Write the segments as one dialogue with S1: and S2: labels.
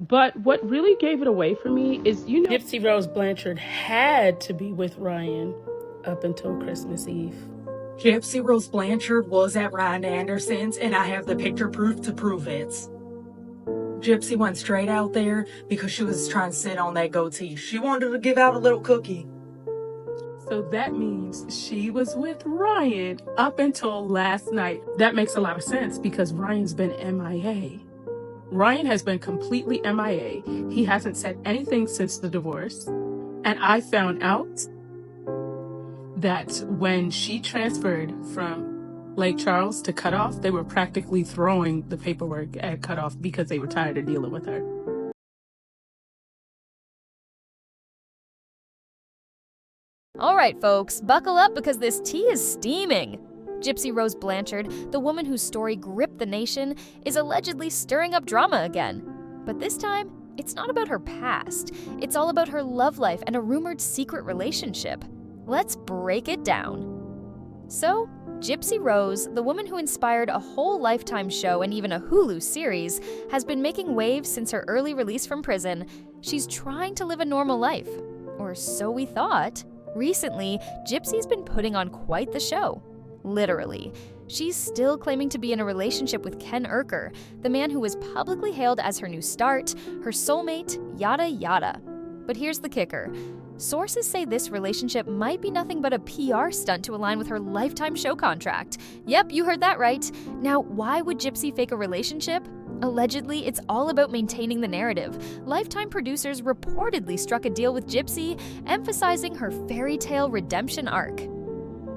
S1: But what really gave it away for me is, Gypsy Rose Blanchard had to be with Ryan up until Christmas Eve.
S2: Gypsy Rose Blanchard was at Ryan Anderson's, and I have the picture proof to prove it. Gypsy went straight out there because she was trying to sit on that goatee. She wanted to give out a little cookie.
S1: So that means she was with Ryan up until last night. That makes a lot of sense because Ryan's been MIA. Ryan has been completely MIA. He hasn't said anything since the divorce. And I found out that when she transferred from Lake Charles to Cutoff, they were practically throwing the paperwork at Cutoff because they were tired of dealing with her.
S3: All right, folks, buckle up because this tea is steaming. Gypsy Rose Blanchard, the woman whose story gripped the nation, is allegedly stirring up drama again. But this time, it's not about her past. It's all about her love life and a rumored secret relationship. Let's break it down. So, Gypsy Rose, the woman who inspired a whole Lifetime show and even a Hulu series, has been making waves since her early release from prison. She's trying to live a normal life. Or so we thought. Recently, Gypsy's been putting on quite the show. Literally. She's still claiming to be in a relationship with Ken Urker, the man who was publicly hailed as her new start, her soulmate, yada yada. But here's the kicker. Sources say this relationship might be nothing but a PR stunt to align with her Lifetime show contract. Yep, you heard that right. Now, why would Gypsy fake a relationship? Allegedly, it's all about maintaining the narrative. Lifetime producers reportedly struck a deal with Gypsy, emphasizing her fairy tale redemption arc.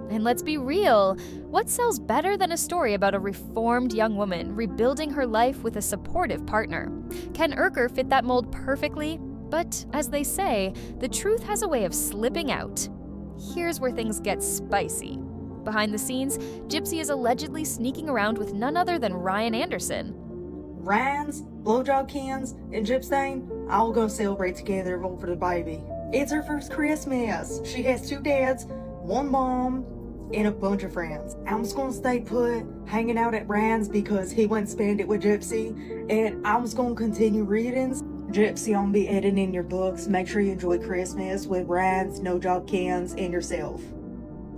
S3: And let's be real, what sells better than a story about a reformed young woman rebuilding her life with a supportive partner? Ken Urker fit that mold perfectly, but as they say, the truth has a way of slipping out. Here's where things get spicy. Behind the scenes, Gypsy is allegedly sneaking around with none other than Ryan Anderson.
S2: Ryan's, blowjob cans, and Gypsy all gonna celebrate together over the baby. It's her first Christmas. She has 2 dads, 1 mom, and a bunch of friends. I'm just gonna stay put, hanging out at Ryan's because he went spend it with Gypsy, and I'm just gonna continue readings. Gypsy, I'm gonna be editing your books. Make sure you enjoy Christmas with Ryan's, no job cans, and yourself.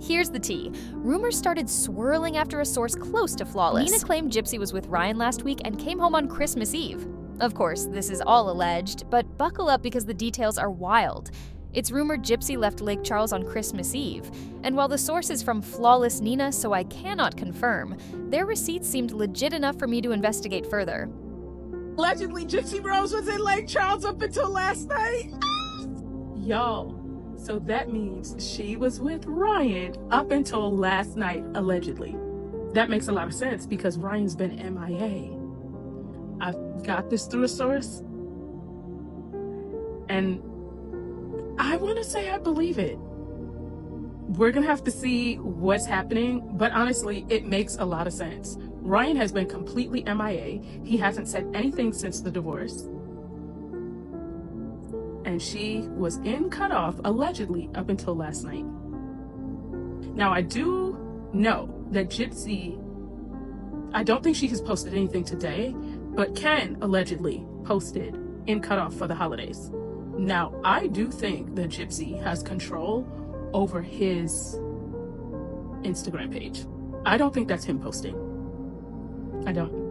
S3: Here's the tea. Rumors started swirling after a source close to Flawless. Nina claimed Gypsy was with Ryan last week and came home on Christmas Eve. Of course, this is all alleged, but buckle up because the details are wild. It's rumored Gypsy left Lake Charles on Christmas Eve, and while the source is from Flawless Nina, so I cannot confirm, their receipts seemed legit enough for me to investigate further.
S1: Allegedly, Gypsy Rose was in Lake Charles up until last night. Y'all, so that means she was with Ryan up until last night, allegedly. That makes a lot of sense because Ryan's been MIA. I've got this through a source, and I want to say I believe it. We're going to have to see what's happening, but honestly, it makes a lot of sense. Ryan has been completely MIA. He hasn't said anything since the divorce. And she was in Cutoff, allegedly, up until last night. Now, I do know that Gypsy, I don't think she has posted anything today, but Ken allegedly posted in Cutoff for the holidays. Now, I do think that Gypsy has control over his Instagram page. I don't think that's him posting. I don't.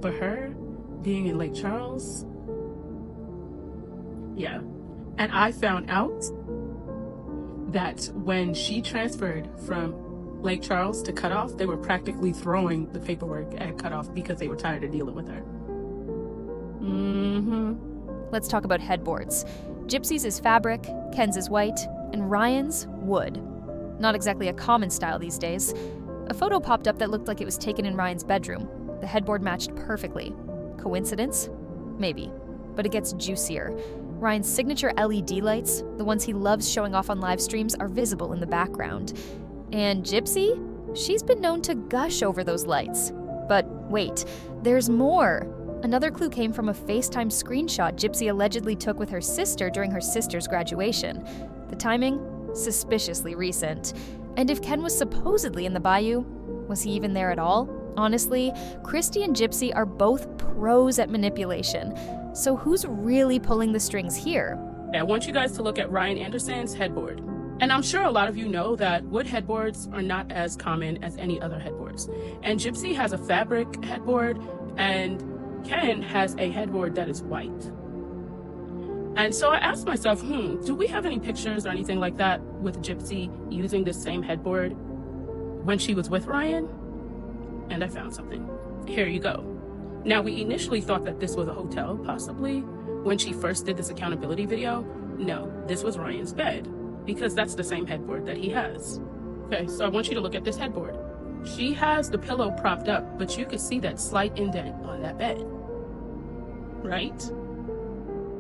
S1: But her being in Lake Charles, yeah. And I found out that when she transferred from Lake Charles to Cutoff, they were practically throwing the paperwork at Cutoff because they were tired of dealing with her.
S3: Let's talk about headboards. Gypsy's is fabric, Ken's is white, and Ryan's wood. Not exactly a common style these days. A photo popped up that looked like it was taken in Ryan's bedroom. The headboard matched perfectly. Coincidence? Maybe. But it gets juicier. Ryan's signature LED lights, the ones he loves showing off on live streams, are visible in the background. And Gypsy? She's been known to gush over those lights. But wait, there's more. Another clue came from a FaceTime screenshot Gypsy allegedly took with her sister during her sister's graduation. The timing? Suspiciously recent. And if Ken was supposedly in the bayou, was he even there at all? Honestly, Christy and Gypsy are both pros at manipulation. So who's really pulling the strings here?
S1: I want you guys to look at Ryan Anderson's headboard. And I'm sure a lot of you know that wood headboards are not as common as any other headboards. And Gypsy has a fabric headboard, and Ken has a headboard that is white. And so I asked myself, do we have any pictures or anything like that with Gypsy using this same headboard when she was with Ryan? And I found something. Here you go. Now, we initially thought that this was a hotel, possibly, when she first did this accountability video. No, this was Ryan's bed, because that's the same headboard that he has. Okay, so I want you to look at this headboard. She has the pillow propped up, but you can see that slight indent on that bed, right?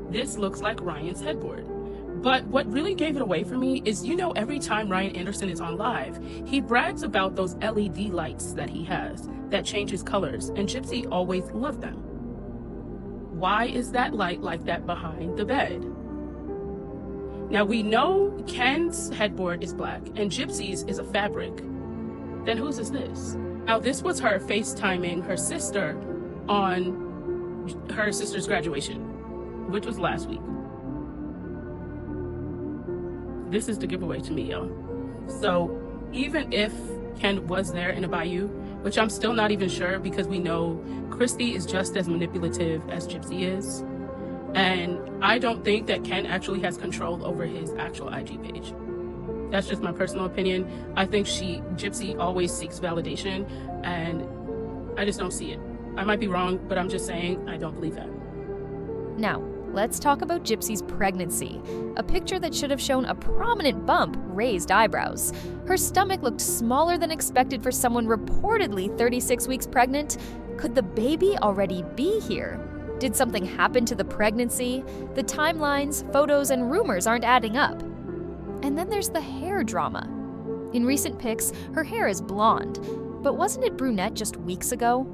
S1: This looks like Ryan's headboard. But what really gave it away for me is, every time Ryan Anderson is on live, he brags about those LED lights that he has that changes colors, and Gypsy always loved them. Why is that light like that behind the bed? Now, we know Ken's headboard is black and Gypsy's is a fabric. Then whose is this? Now, this was her FaceTiming her sister on her sister's graduation, which was last week. This is the giveaway to me, y'all. So even if Ken was there in a bayou, which I'm still not even sure, because we know Christy is just as manipulative as Gypsy is. And I don't think that Ken actually has control over his actual IG page. That's just my personal opinion. I think Gypsy always seeks validation, and I just don't see it. I might be wrong, but I'm just saying I don't believe that.
S3: Now, let's talk about Gypsy's pregnancy. A picture that should have shown a prominent bump, raised eyebrows. Her stomach looked smaller than expected for someone reportedly 36 weeks pregnant. Could the baby already be here? Did something happen to the pregnancy? The timelines, photos, and rumors aren't adding up. And then there's the hair drama. In recent pics, her hair is blonde. But wasn't it brunette just weeks ago?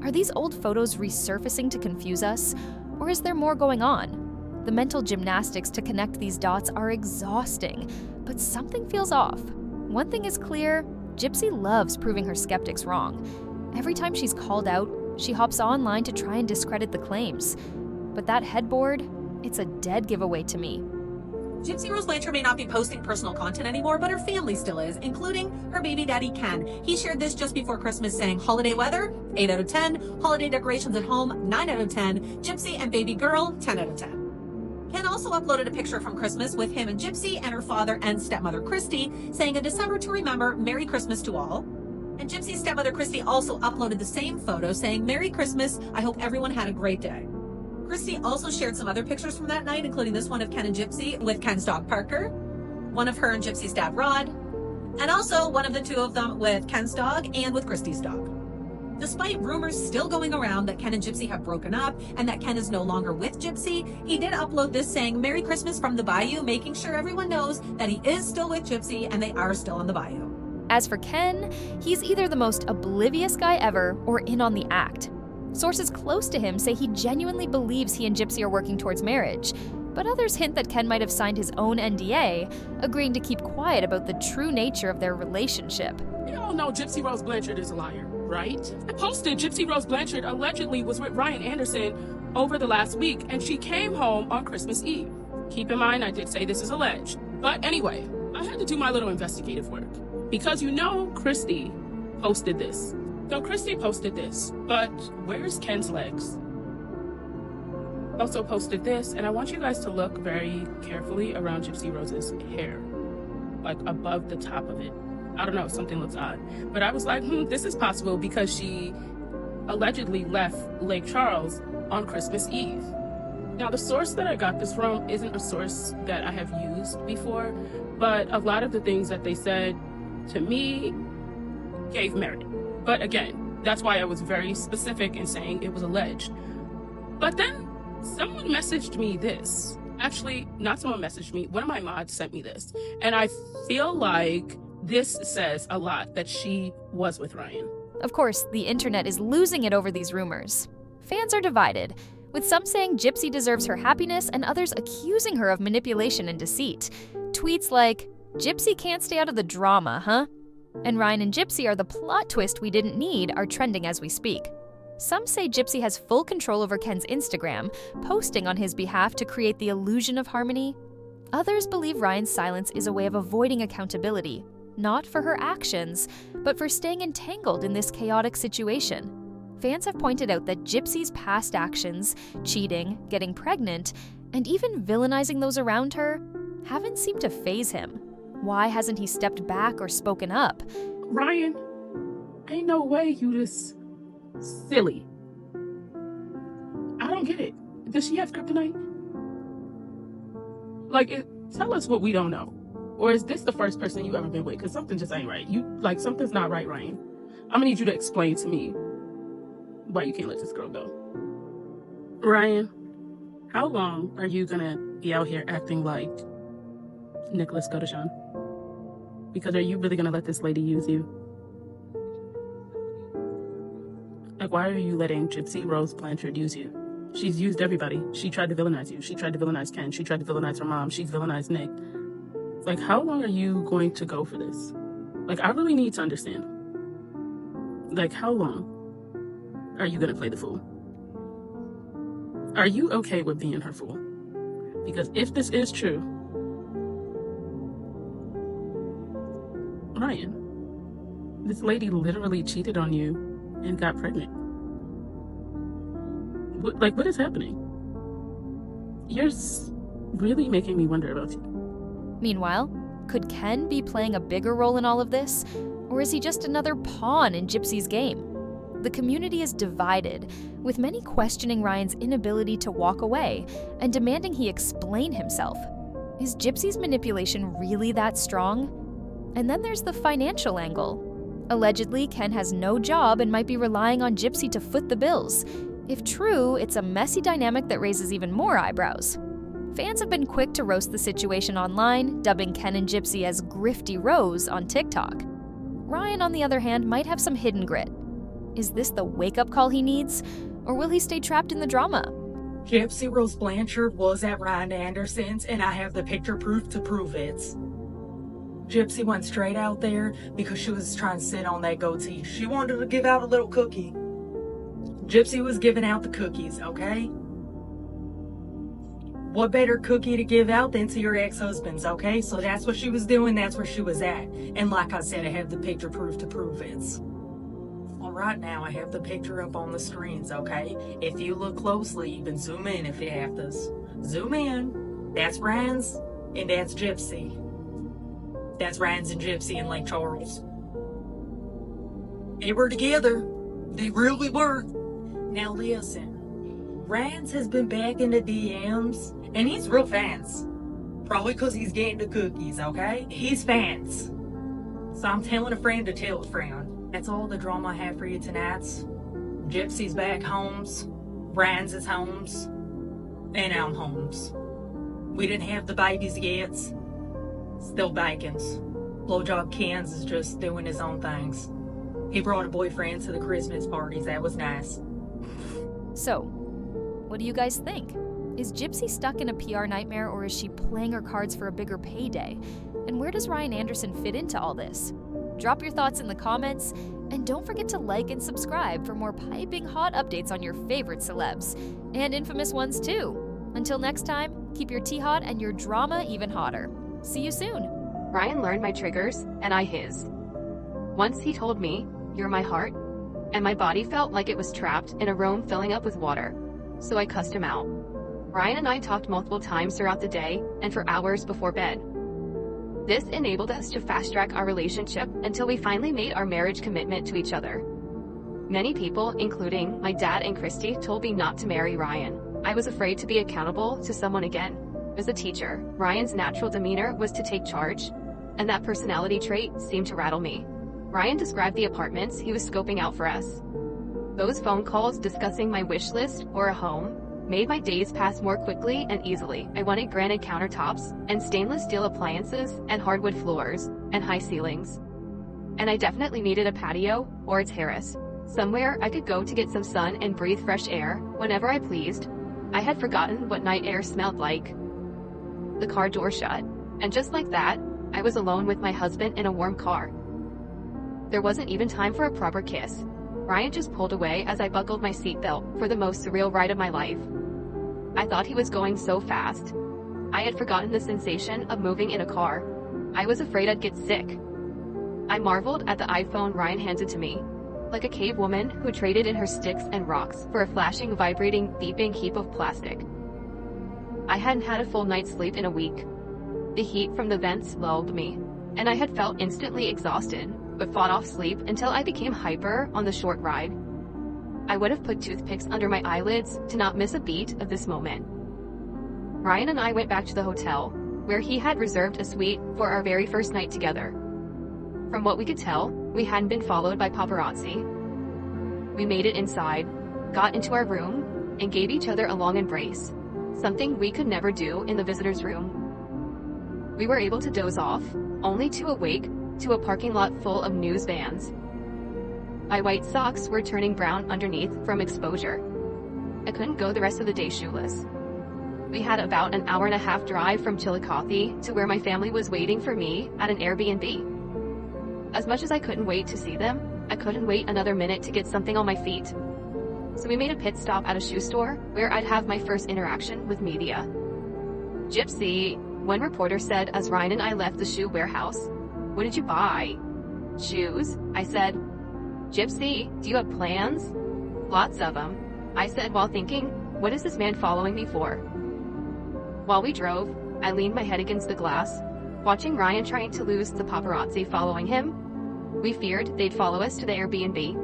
S3: Are these old photos resurfacing to confuse us? Or is there more going on? The mental gymnastics to connect these dots are exhausting, but something feels off. One thing is clear, Gypsy loves proving her skeptics wrong. Every time she's called out, she hops online to try and discredit the claims. But that headboard, it's a dead giveaway to me.
S4: Gypsy Rose Blanchard may not be posting personal content anymore, but her family still is, including her baby daddy, Ken. He shared this just before Christmas saying, holiday weather, 8 out of 10. Holiday decorations at home, 9 out of 10. Gypsy and baby girl, 10 out of 10. Ken also uploaded a picture from Christmas with him and Gypsy and her father and stepmother, Christy, saying a December to remember, Merry Christmas to all. And Gypsy's stepmother, Christy, also uploaded the same photo saying, Merry Christmas, I hope everyone had a great day. Christy also shared some other pictures from that night, including this one of Ken and Gypsy with Ken's dog Parker, one of her and Gypsy's dad Rod, and also one of the two of them with Ken's dog and with Christy's dog. Despite rumors still going around that Ken and Gypsy have broken up and that Ken is no longer with Gypsy, he did upload this saying Merry Christmas from the Bayou, making sure everyone knows that he is still with Gypsy and they are still on the Bayou.
S3: As for Ken, he's either the most oblivious guy ever or in on the act. Sources close to him say he genuinely believes he and Gypsy are working towards marriage, but others hint that Ken might have signed his own NDA, agreeing to keep quiet about the true nature of their relationship.
S1: You all know Gypsy Rose Blanchard is a liar, right? I posted Gypsy Rose Blanchard allegedly was with Ryan Anderson over the last week, and she came home on Christmas Eve. Keep in mind, I did say this is alleged. But anyway, I had to do my little investigative work, because Christy posted this. So Christy posted this, but where's Ken's legs? Also posted this, and I want you guys to look very carefully around Gypsy Rose's hair, like above the top of it. I don't know, something looks odd. But I was like, this is possible because she allegedly left Lake Charles on Christmas Eve. Now, the source that I got this from isn't a source that I have used before, but a lot of the things that they said to me gave merit. But again, that's why I was very specific in saying it was alleged. But then someone messaged me this. Actually, not someone messaged me, one of my mods sent me this. And I feel like this says a lot that she was with Ryan.
S3: Of course, the internet is losing it over these rumors. Fans are divided, with some saying Gypsy deserves her happiness and others accusing her of manipulation and deceit. Tweets like, Gypsy can't stay out of the drama, huh? And Ryan and Gypsy are the plot twist we didn't need are trending as we speak. Some say Gypsy has full control over Ken's Instagram, posting on his behalf to create the illusion of harmony. Others believe Ryan's silence is a way of avoiding accountability, not for her actions, but for staying entangled in this chaotic situation. Fans have pointed out that Gypsy's past actions, cheating, getting pregnant, and even villainizing those around her, haven't seemed to faze him. Why hasn't he stepped back or spoken up?
S1: Ryan, ain't no way you this silly. I don't get it. Does she have kryptonite? Tell us what we don't know. Or is this the first person you ever been with? Because something just ain't right. Something's not right, Ryan. I'm gonna need you to explain to me why you can't let this girl go. Ryan, how long are you gonna be out here acting like Nicholas Godeshan? Because are you really gonna let this lady use you? Why are you letting Gypsy Rose Blanchard use you? She's used everybody. She tried to villainize you. She tried to villainize Ken. She tried to villainize her mom. She's villainized Nick. How long are you going to go for this? I really need to understand. How long are you gonna play the fool? Are you okay with being her fool? Because if this is true, Ryan, this lady literally cheated on you and got pregnant. What is happening? You're really making me wonder about you.
S3: Meanwhile, could Ken be playing a bigger role in all of this? Or is he just another pawn in Gypsy's game? The community is divided, with many questioning Ryan's inability to walk away and demanding he explain himself. Is Gypsy's manipulation really that strong? And then there's the financial angle. Allegedly, Ken has no job and might be relying on Gypsy to foot the bills. If true, it's a messy dynamic that raises even more eyebrows. Fans have been quick to roast the situation online, dubbing Ken and Gypsy as Grifty Rose on TikTok. Ryan, on the other hand, might have some hidden grit. Is this the wake-up call he needs, or will he stay trapped in the drama?
S2: Gypsy Rose Blanchard was at Ryan Anderson's, and I have the picture proof to prove it. Gypsy went straight out there because she was trying to sit on that goatee. She wanted to give out a little cookie. Gypsy was giving out the cookies, okay? What better cookie to give out than to your ex-husband's, okay? So that's what she was doing, that's where she was at. And like I said, I have the picture proof to prove it. Well, right now, I have the picture up on the screens, okay? If you look closely, you can zoom in if you have to. Zoom in. That's Ryan's, and that's Gypsy. That's Ryan's and Gypsy in Lake Charles. They were together. They really were. Now listen. Ryan's has been back in the DMs, and he's real fans. Probably because he's getting the cookies, okay? He's fans. So I'm telling a friend to tell a friend. That's all the drama I have for you tonight. Gypsy's back homes, Ryan's is homes, and I'm homes. We didn't have the babies yet. Still bacons. Blowjob Ken's is just doing his own things. He brought a boyfriend to the Christmas parties. That was nice.
S3: So, what do you guys think? Is Gypsy stuck in a PR nightmare, or is she playing her cards for a bigger payday? And where does Ryan Anderson fit into all this? Drop your thoughts in the comments, and don't forget to like and subscribe for more piping hot updates on your favorite celebs, and infamous ones too. Until next time, keep your tea hot and your drama even hotter. See you soon.
S5: Ryan learned my triggers, and I his. Once he told me, "You're my heart," and my body felt like it was trapped in a room filling up with water. So I cussed him out. Ryan and I talked multiple times throughout the day and for hours before bed. This enabled us to fast-track our relationship until we finally made our marriage commitment to each other. Many people, including my dad and Christy, told me not to marry Ryan. I was afraid to be accountable to someone again. As a teacher, Ryan's natural demeanor was to take charge, and that personality trait seemed to rattle me. Ryan described the apartments he was scoping out for us. Those phone calls discussing my wish list or a home made my days pass more quickly and easily. I wanted granite countertops and stainless steel appliances and hardwood floors and high ceilings. And I definitely needed a patio or a terrace, somewhere I could go to get some sun and breathe fresh air whenever I pleased. I had forgotten what night air smelled like. The car door shut, and just like that, I was alone with my husband in a warm car. There wasn't even time for a proper kiss. Ryan just pulled away as I buckled my seatbelt for the most surreal ride of my life. I thought he was going so fast. I had forgotten the sensation of moving in a car. I was afraid I'd get sick. I marveled at the iPhone Ryan handed to me, like a cave woman who traded in her sticks and rocks for a flashing, vibrating, beeping heap of plastic. I hadn't had a full night's sleep in a week. The heat from the vents lulled me, and I had felt instantly exhausted, but fought off sleep until I became hyper on the short ride. I would have put toothpicks under my eyelids to not miss a beat of this moment. Ryan and I went back to the hotel, where he had reserved a suite for our very first night together. From what we could tell, we hadn't been followed by paparazzi. We made it inside, got into our room, and gave each other a long embrace, something we could never do in the visitor's room. We were able to doze off, only to awake to a parking lot full of news vans. My white socks were turning brown underneath from exposure. I couldn't go the rest of the day shoeless. We had about an hour and a half drive from Chillicothe to where my family was waiting for me at an Airbnb. As much as I couldn't wait to see them, I couldn't wait another minute to get something on my feet. So we made a pit stop at a shoe store where I'd have my first interaction with media. "Gypsy," one reporter said as Ryan and I left the shoe warehouse. "What did you buy?" "Shoes," I said. "Gypsy, do you have plans?" "Lots of them," I said while thinking, what is this man following me for? While we drove, I leaned my head against the glass, watching Ryan trying to lose the paparazzi following him. We feared they'd follow us to the Airbnb.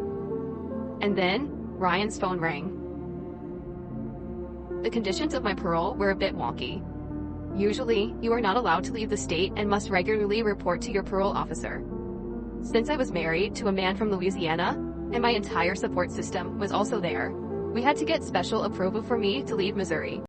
S5: And then, Ryan's phone rang. The conditions of my parole were a bit wonky. Usually, you are not allowed to leave the state and must regularly report to your parole officer. Since I was married to a man from Louisiana, and my entire support system was also there, we had to get special approval for me to leave Missouri.